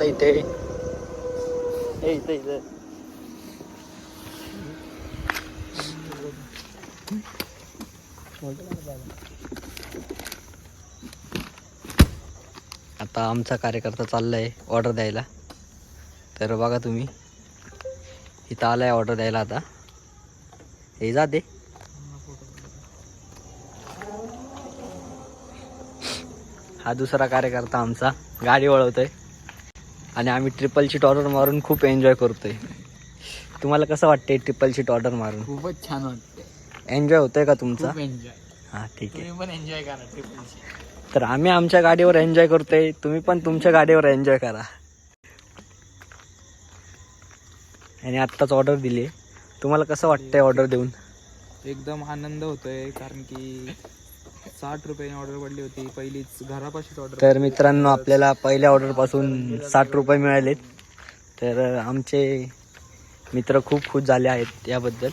इथे इथे इथे आता आमचा कार्यकर्ता चाललाय ऑर्डर द्यायला. तर बघा तुम्ही इथं आलाय ऑर्डर द्यायला. आता हे जाते हा दुसरा कार्यकर्ता आमचा गाडी वळवतोय आणि आम्ही ट्रिपल सीट ऑर्डर मारून खूप एन्जॉय करतोय. तुम्हाला कसं वाटतंय ट्रिपल सीट ऑर्डर मारून? खूपच छान वाटते. एन्जॉय होतोय का तुमचा? एन्जॉय. हा ठीक आहे. तुम्ही पण एन्जॉय करा ट्रिपल सीट. तर आम्ही आमच्या गाडीवर एन्जॉय करतोय, तुम्ही पण तुमच्या गाडीवर एन्जॉय करा. आणि आत्ताच ऑर्डर दिली. तुम्हाला कसं वाटतंय ऑर्डर देऊन? एकदम आनंद होतोय कारण की 60 रुपयाने ऑर्डर पडली होती. पहिलीच घरापाशीच ऑर्डर. तर मित्रांनो आपल्याला पहिल्या ऑर्डरपासून 60 रुपये मिळालेत. तर आमचे मित्र खूप खुश झाले आहेत याबद्दल.